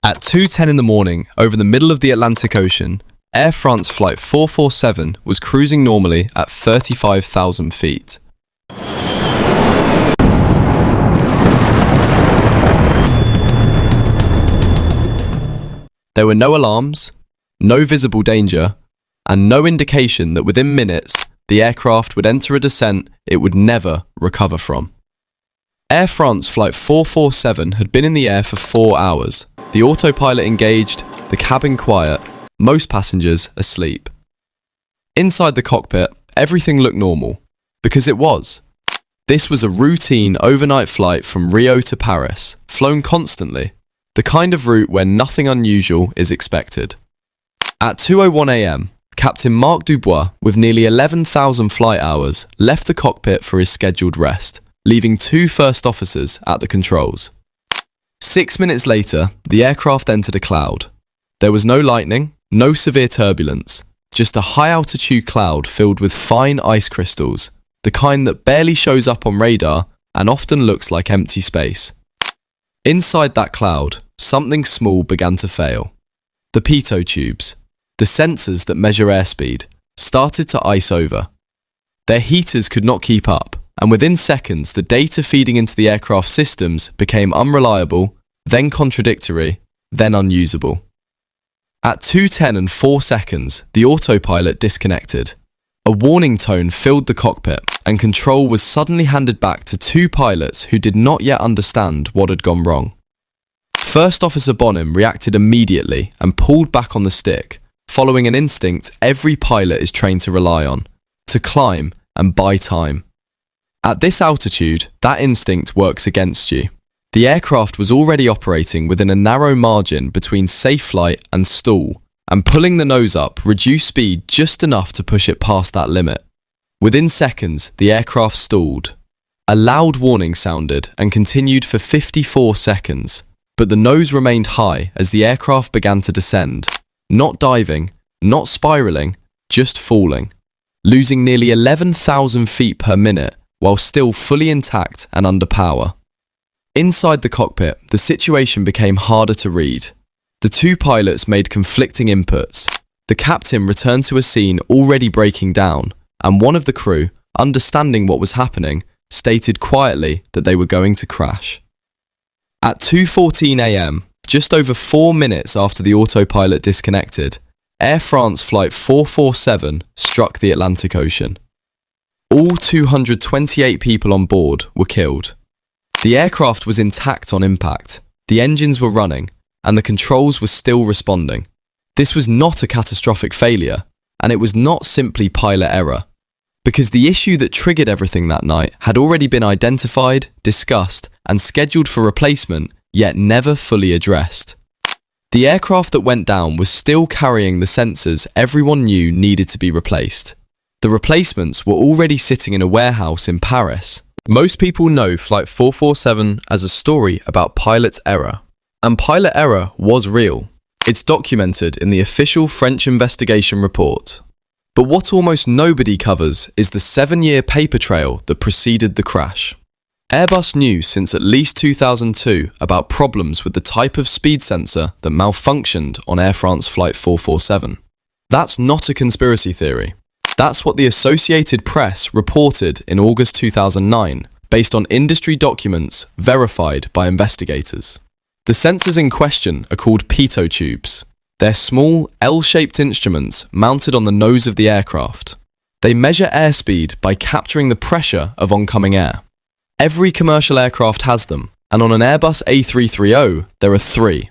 At 2:10 in the morning, over the middle of the Atlantic Ocean, Air France Flight 447 was cruising normally at 35,000 feet. There were no alarms, no visible danger, and no indication that within minutes the aircraft would enter a descent it would never recover from. Air France Flight 447 had been in the air for 4 hours, the autopilot engaged, the cabin quiet, most passengers asleep. Inside the cockpit, everything looked normal, because it was. This was a routine overnight flight from Rio to Paris, flown constantly, the kind of route where nothing unusual is expected. At 2:01 a.m, Captain Marc Dubois, with nearly 11,000 flight hours, left the cockpit for his scheduled rest, leaving 2 first officers at the controls. 6 minutes later, the aircraft entered a cloud. There was no lightning, no severe turbulence, just a high-altitude cloud filled with fine ice crystals, the kind that barely shows up on radar and often looks like empty space. Inside that cloud, something small began to fail. The pitot tubes, the sensors that measure airspeed, started to ice over. Their heaters could not keep up, and within seconds the data feeding into the aircraft systems became unreliable, then contradictory, then unusable. At 2:10 and 4 seconds, the autopilot disconnected. A warning tone filled the cockpit, and control was suddenly handed back to 2 pilots who did not yet understand what had gone wrong. First Officer Bonham reacted immediately and pulled back on the stick, following an instinct every pilot is trained to rely on: to climb and buy time. At this altitude, that instinct works against you. The aircraft was already operating within a narrow margin between safe flight and stall, and pulling the nose up reduced speed just enough to push it past that limit. Within seconds, the aircraft stalled. A loud warning sounded and continued for 54 seconds, but the nose remained high as the aircraft began to descend, not diving, not spiraling, just falling, losing nearly 11,000 feet per minute while still fully intact and under power. Inside the cockpit, the situation became harder to read. The 2 pilots made conflicting inputs. The captain returned to a scene already breaking down, and one of the crew, understanding what was happening, stated quietly that they were going to crash. At 2:14 a.m, just over 4 minutes after the autopilot disconnected, Air France Flight 447 struck the Atlantic Ocean. All 228 people on board were killed. The aircraft was intact on impact, the engines were running, and the controls were still responding. This was not a catastrophic failure, and it was not simply pilot error, because the issue that triggered everything that night had already been identified, discussed, and scheduled for replacement, yet never fully addressed. The aircraft that went down was still carrying the sensors everyone knew needed to be replaced. The replacements were already sitting in a warehouse in Paris. Most people know Flight 447 as a story about pilot's error. And pilot error was real. It's documented in the official French investigation report. But what almost nobody covers is the 7-year paper trail that preceded the crash. Airbus knew since at least 2002 about problems with the type of speed sensor that malfunctioned on Air France Flight 447. That's not a conspiracy theory. That's what the Associated Press reported in August 2009, based on industry documents verified by investigators. The sensors in question are called pitot tubes. They're small, L-shaped instruments mounted on the nose of the aircraft. They measure airspeed by capturing the pressure of oncoming air. Every commercial aircraft has them, and on an Airbus A330, there are 3.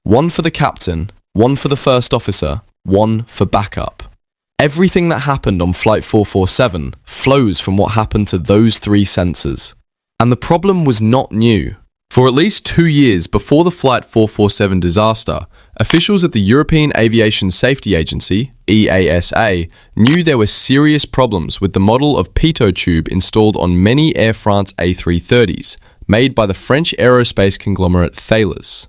1 for the captain, 1 for the first officer, 1 for backup. Everything that happened on Flight 447 flows from what happened to those 3 sensors. And the problem was not new. For at least 2 years before the Flight 447 disaster, officials at the European Aviation Safety Agency, EASA, knew there were serious problems with the model of pitot tube installed on many Air France A330s, made by the French aerospace conglomerate Thales.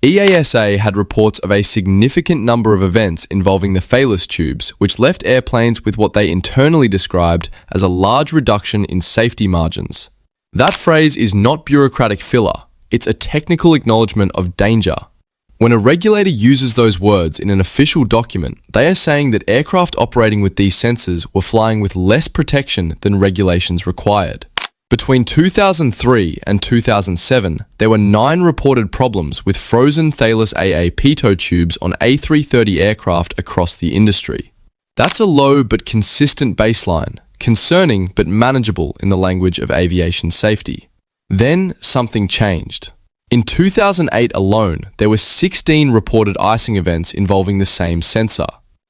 EASA had reports of a significant number of events involving the Thales tubes, which left airplanes with what they internally described as a large reduction in safety margins. That phrase is not bureaucratic filler, it's a technical acknowledgement of danger. When a regulator uses those words in an official document, they are saying that aircraft operating with these sensors were flying with less protection than regulations required. Between 2003 and 2007, there were 9 reported problems with frozen thalus AA pitot tubes on A330 aircraft across the industry. That's a low but consistent baseline, concerning but manageable in the language of aviation safety. Then something changed. In 2008 alone, there were 16 reported icing events involving the same sensor.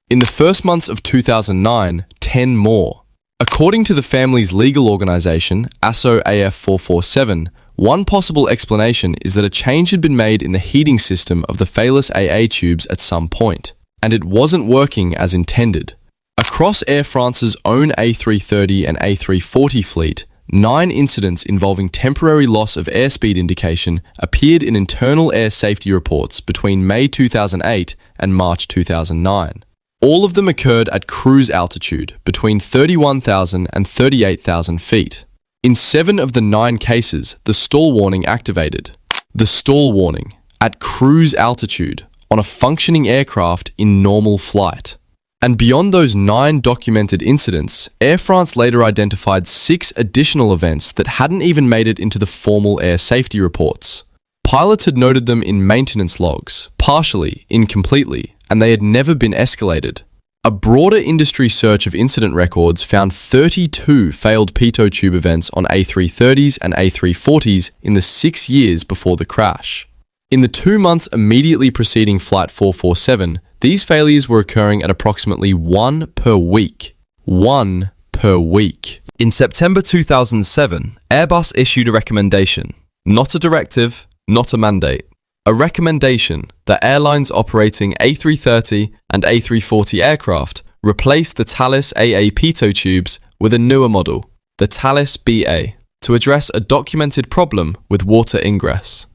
In the first months of 2009, 10 more. According to the family's legal organization, EASA AF447, one possible explanation is that a change had been made in the heating system of the thalus AA tubes at some point, and it wasn't working as intended. Across Air France's own A330 and A340 fleet, 9 incidents involving temporary loss of airspeed indication appeared in internal air safety reports between May 2008 and March 2009. All of them occurred at cruise altitude between 31,000 and 38,000 feet. In 7 of the 9 cases, the stall warning activated. The stall warning at cruise altitude on a functioning aircraft in normal flight. And beyond those 9 documented incidents, Air France later identified 6 additional events that hadn't even made it into the formal air safety reports. Pilots had noted them in maintenance logs, partially, incompletely, and they had never been escalated. A broader industry search of incident records found 32 failed pitot tube events on A330s and A340s in the 6 years before the crash. In the 2 months immediately preceding Flight 447, these failures were occurring at approximately 1 per week. 1 per week. In September 2007, Airbus issued a recommendation, not a directive, not a mandate. A recommendation that airlines operating A330 and A340 aircraft replace the Thales AA pitot tubes with a newer model, the Thales BA, to address a documented problem with water ingress.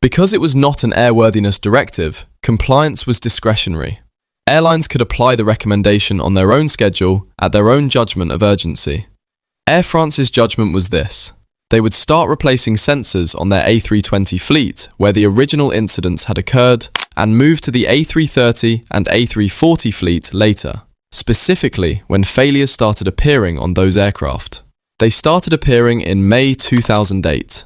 Because it was not an airworthiness directive, compliance was discretionary. Airlines could apply the recommendation on their own schedule at their own judgment of urgency. Air France's judgment was this. They would start replacing sensors on their A320 fleet where the original incidents had occurred and move to the A330 and A340 fleet later, specifically when failures started appearing on those aircraft. They started appearing in May 2008.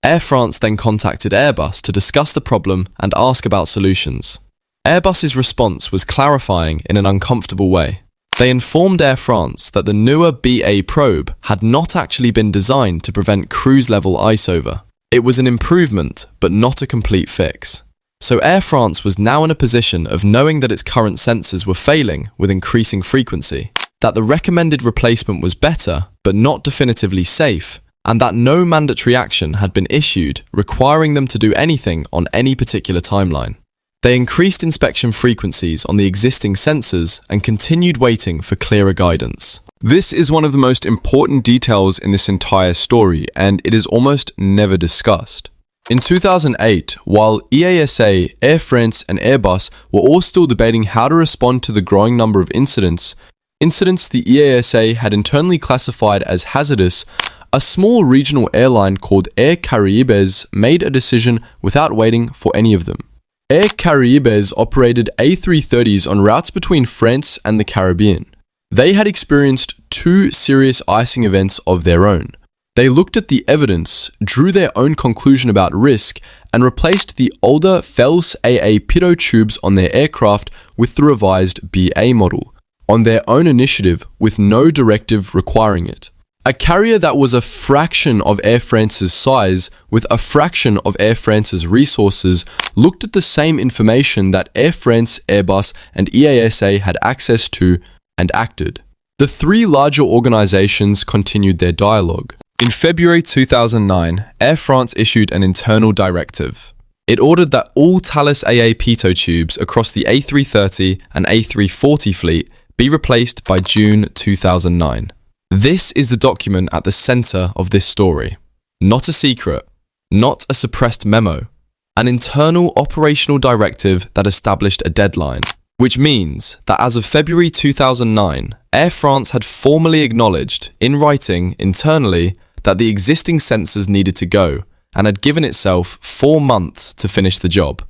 Air France then contacted Airbus to discuss the problem and ask about solutions. Airbus's response was clarifying in an uncomfortable way. They informed Air France that the newer BA probe had not actually been designed to prevent cruise-level ice over. It was an improvement, but not a complete fix. So Air France was now in a position of knowing that its current sensors were failing with increasing frequency, that the recommended replacement was better, but not definitively safe, and that no mandatory action had been issued requiring them to do anything on any particular timeline. They increased inspection frequencies on the existing sensors and continued waiting for clearer guidance. This is one of the most important details in this entire story, and it is almost never discussed. In 2008, while EASA, Air France and Airbus were all still debating how to respond to the growing number of incidents the EASA had internally classified as hazardous, a small regional airline called Air Caribes made a decision without waiting for any of them. Air Caribes operated A330s on routes between France and the Caribbean. They had experienced 2 serious icing events of their own. They looked at the evidence, drew their own conclusion about risk, and replaced the older Thales AA pitot tubes on their aircraft with the revised BA model, on their own initiative with no directive requiring it. A carrier that was a fraction of Air France's size, with a fraction of Air France's resources, looked at the same information that Air France, Airbus, and EASA had access to, and acted. The 3 larger organizations continued their dialogue. In February 2009, Air France issued an internal directive. It ordered that all Thales AA pitot tubes across the A330 and A340 fleet be replaced by June 2009. This is the document at the center of this story. Not a secret, not a suppressed memo, an internal operational directive that established a deadline, which means that as of February 2009, Air France had formally acknowledged, in writing, internally, that the existing sensors needed to go, and had given itself 4 months to finish the job.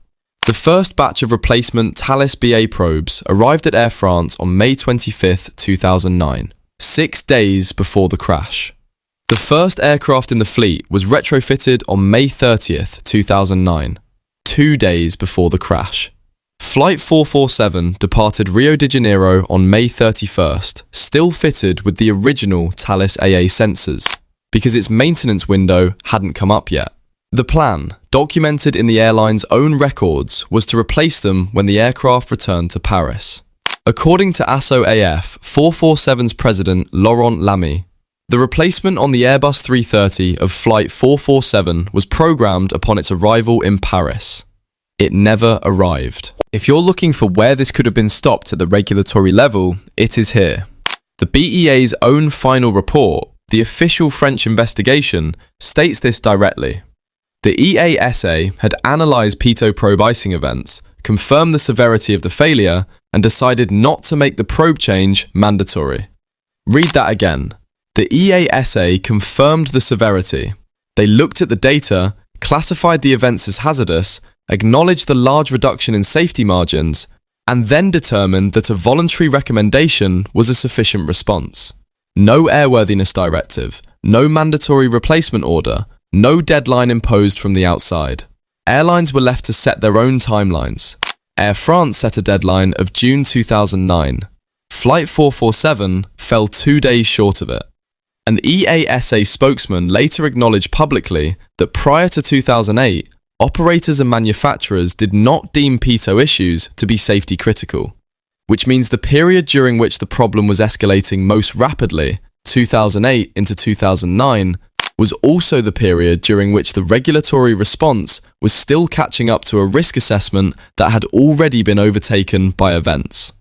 The first batch of replacement Thales BA probes arrived at Air France on May 25, 2009, 6 days before the crash. The first aircraft in the fleet was retrofitted on May 30th, 2009, 2 days before the crash. Flight 447 departed Rio de Janeiro on May 31st, still fitted with the original Thales AA sensors, because its maintenance window hadn't come up yet. The plan, documented in the airline's own records, was to replace them when the aircraft returned to Paris. According to ASO-AF 447's president Laurent Lamy, the replacement on the Airbus A330 of Flight 447 was programmed upon its arrival in Paris. It never arrived. If you're looking for where this could have been stopped at the regulatory level, it is here. The BEA's own final report, the official French investigation, states this directly. The EASA had analysed pitot probe icing events, confirmed the severity of the failure, and decided not to make the probe change mandatory. Read that again. The EASA confirmed the severity. They looked at the data, classified the events as hazardous, acknowledged the large reduction in safety margins, and then determined that a voluntary recommendation was a sufficient response. No airworthiness directive, no mandatory replacement order, no deadline imposed from the outside. Airlines were left to set their own timelines. Air France set a deadline of June 2009. Flight 447 fell 2 days short of it. An EASA spokesman later acknowledged publicly that prior to 2008, operators and manufacturers did not deem pitot issues to be safety critical, which means the period during which the problem was escalating most rapidly, 2008 into 2009, was also the period during which the regulatory response was still catching up to a risk assessment that had already been overtaken by events.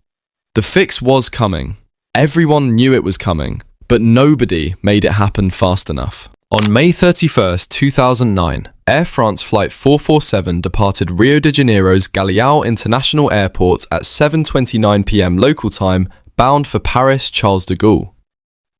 The fix was coming. Everyone knew it was coming, but nobody made it happen fast enough. On May 31st, 2009, Air France Flight 447 departed Rio de Janeiro's Galeão International Airport at 7:29 p.m. local time, bound for Paris Charles de Gaulle.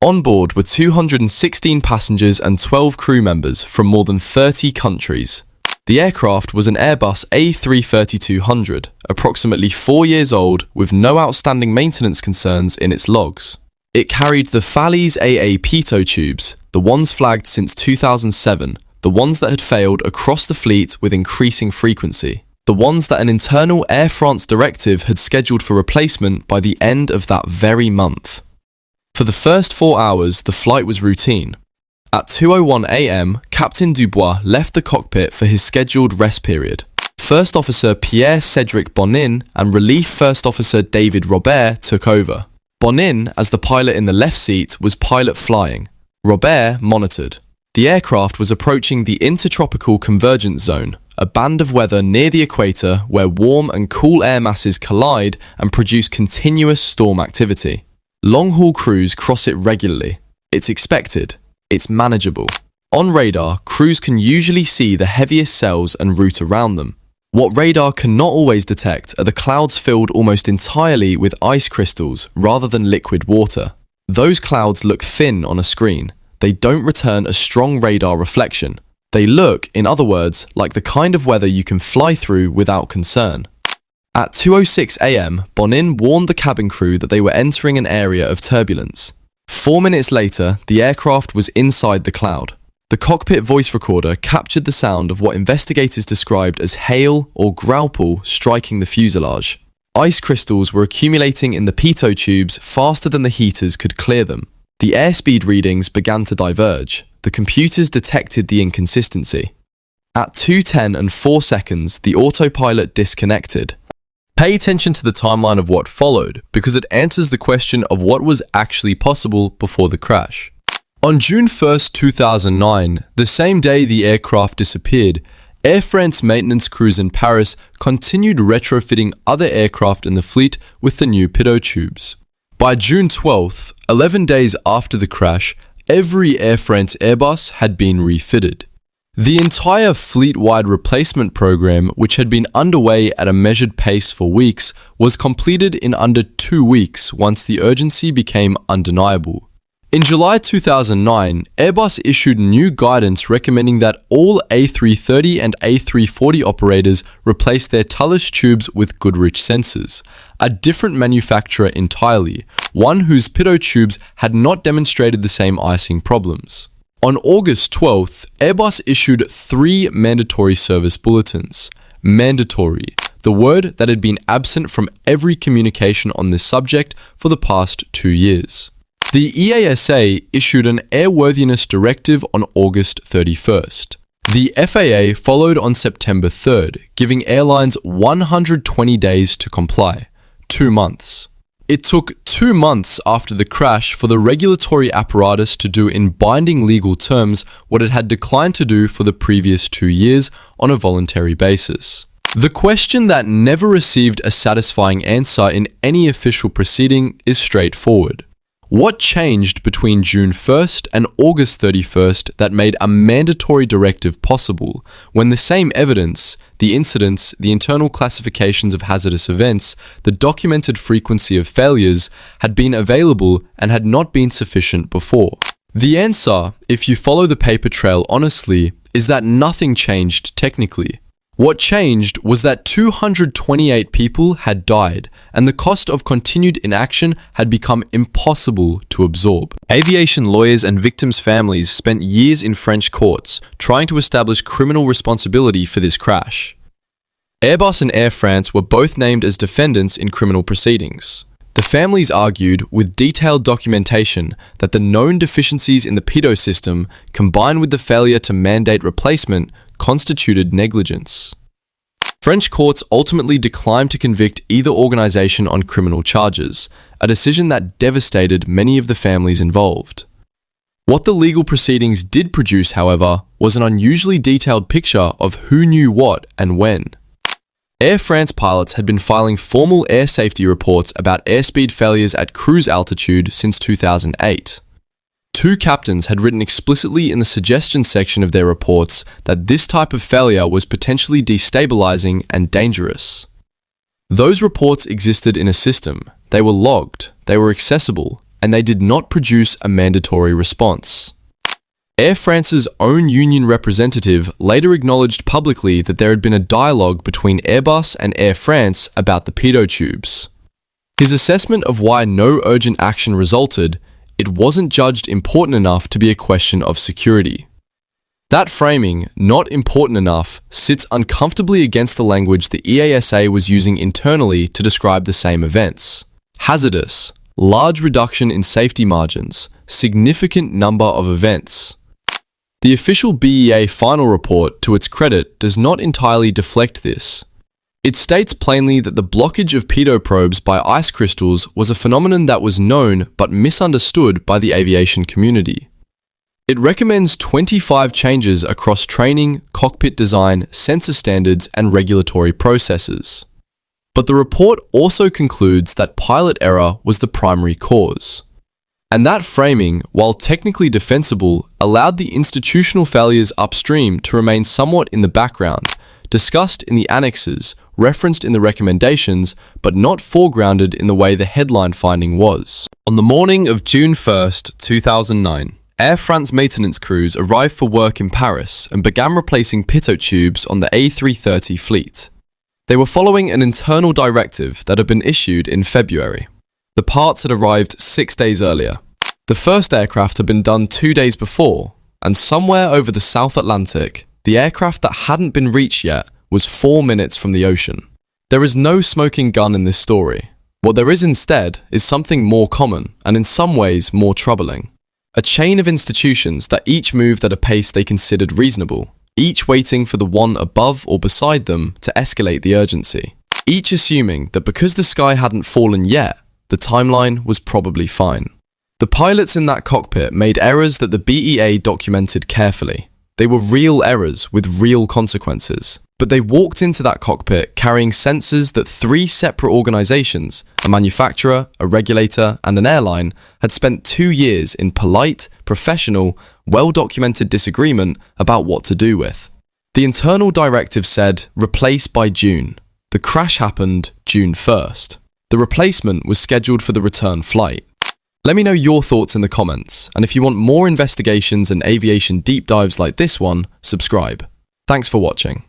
On board were 216 passengers and 12 crew members from more than 30 countries. The aircraft was an Airbus A330-200, approximately 4 years old, with no outstanding maintenance concerns in its logs. It carried the Falise AA pitot tubes, the ones flagged since 2007, the ones that had failed across the fleet with increasing frequency, the ones that an internal Air France directive had scheduled for replacement by the end of that very month. For the first 4 hours, the flight was routine. At 2:01 a.m., Captain Dubois left the cockpit for his scheduled rest period. First Officer Pierre-Cédric Bonin and Relief First Officer David Robert took over. Bonin, as the pilot in the left seat, was pilot flying. Robert monitored. The aircraft was approaching the Intertropical Convergence Zone, a band of weather near the equator where warm and cool air masses collide and produce continuous storm activity. Long-haul crews cross it regularly. It's expected. It's manageable. On radar, crews can usually see the heaviest cells and route around them. What radar cannot always detect are the clouds filled almost entirely with ice crystals rather than liquid water. Those clouds look thin on a screen. They don't return a strong radar reflection. They look, in other words, like the kind of weather you can fly through without concern. At 2:06 a.m., Bonin warned the cabin crew that they were entering an area of turbulence. 4 minutes later, the aircraft was inside the cloud. The cockpit voice recorder captured the sound of what investigators described as hail or grauple striking the fuselage. Ice crystals were accumulating in the pitot tubes faster than the heaters could clear them. The airspeed readings began to diverge. The computers detected the inconsistency. At 2:10 and 4 seconds, the autopilot disconnected. Pay attention to the timeline of what followed, because it answers the question of what was actually possible before the crash. On June 1st, 2009, the same day the aircraft disappeared, Air France maintenance crews in Paris continued retrofitting other aircraft in the fleet with the new pitot tubes. By June 12th, 11 days after the crash, every Air France Airbus had been refitted. The entire fleet-wide replacement program, which had been underway at a measured pace for weeks, was completed in under 2 weeks once the urgency became undeniable. In July 2009, Airbus issued new guidance recommending that all A330 and A340 operators replace their Tullis tubes with Goodrich sensors, a different manufacturer entirely, one whose pitot tubes had not demonstrated the same icing problems. On August 12th, Airbus issued 3 mandatory service bulletins. Mandatory, the word that had been absent from every communication on this subject for the past 2 years. The EASA issued an airworthiness directive on August 31st. The FAA followed on September 3rd, giving airlines 120 days to comply, 2 months. It took 2 months after the crash for the regulatory apparatus to do in binding legal terms what it had declined to do for the previous 2 years on a voluntary basis. The question that never received a satisfying answer in any official proceeding is straightforward. What changed between June 1st and August 31st that made a mandatory directive possible when the same evidence, the incidents, the internal classifications of hazardous events, the documented frequency of failures, had been available and had not been sufficient before? The answer, if you follow the paper trail honestly, is that nothing changed technically. What changed was that 228 people had died, and the cost of continued inaction had become impossible to absorb. Aviation lawyers and victims' families spent years in French courts trying to establish criminal responsibility for this crash. Airbus and Air France were both named as defendants in criminal proceedings. The families argued, with detailed documentation, that the known deficiencies in the pitot system, combined with the failure to mandate replacement, constituted negligence. French courts ultimately declined to convict either organization on criminal charges, a decision that devastated many of the families involved. What the legal proceedings did produce, however, was an unusually detailed picture of who knew what and when. Air France pilots had been filing formal air safety reports about airspeed failures at cruise altitude since 2008. 2 captains had written explicitly in the suggestion section of their reports that this type of failure was potentially destabilizing and dangerous. Those reports existed in a system, they were logged, they were accessible, and they did not produce a mandatory response. Air France's own union representative later acknowledged publicly that there had been a dialogue between Airbus and Air France about the pitot tubes. His assessment of why no urgent action resulted: it wasn't judged important enough to be a question of security. That framing, not important enough, sits uncomfortably against the language the EASA was using internally to describe the same events. Hazardous, large reduction in safety margins, significant number of events. The official BEA final report, to its credit, does not entirely deflect this. It states plainly that the blockage of pitot probes by ice crystals was a phenomenon that was known but misunderstood by the aviation community. It recommends 25 changes across training, cockpit design, sensor standards, and regulatory processes. But the report also concludes that pilot error was the primary cause. And that framing, while technically defensible, allowed the institutional failures upstream to remain somewhat in the background, discussed in the annexes, referenced in the recommendations, but not foregrounded in the way the headline finding was. On the morning of June 1st, 2009, Air France maintenance crews arrived for work in Paris and began replacing pitot tubes on the A330 fleet. They were following an internal directive that had been issued in February. The parts had arrived 6 days earlier. The first aircraft had been done 2 days before, and somewhere over the South Atlantic, the aircraft that hadn't been reached yet was 4 minutes from the ocean. There is no smoking gun in this story. What there is instead is something more common, and in some ways more troubling. A chain of institutions that each moved at a pace they considered reasonable, each waiting for the one above or beside them to escalate the urgency. Each assuming that because the sky hadn't fallen yet, the timeline was probably fine. The pilots in that cockpit made errors that the BEA documented carefully. They were real errors with real consequences. But they walked into that cockpit carrying sensors that 3 separate organizations, a manufacturer, a regulator, and an airline, had spent 2 years in polite, professional, well-documented disagreement about what to do with. The internal directive said, replace by June. The crash happened June 1st. The replacement was scheduled for the return flight. Let me know your thoughts in the comments, and if you want more investigations and aviation deep dives like this one, subscribe. Thanks for watching.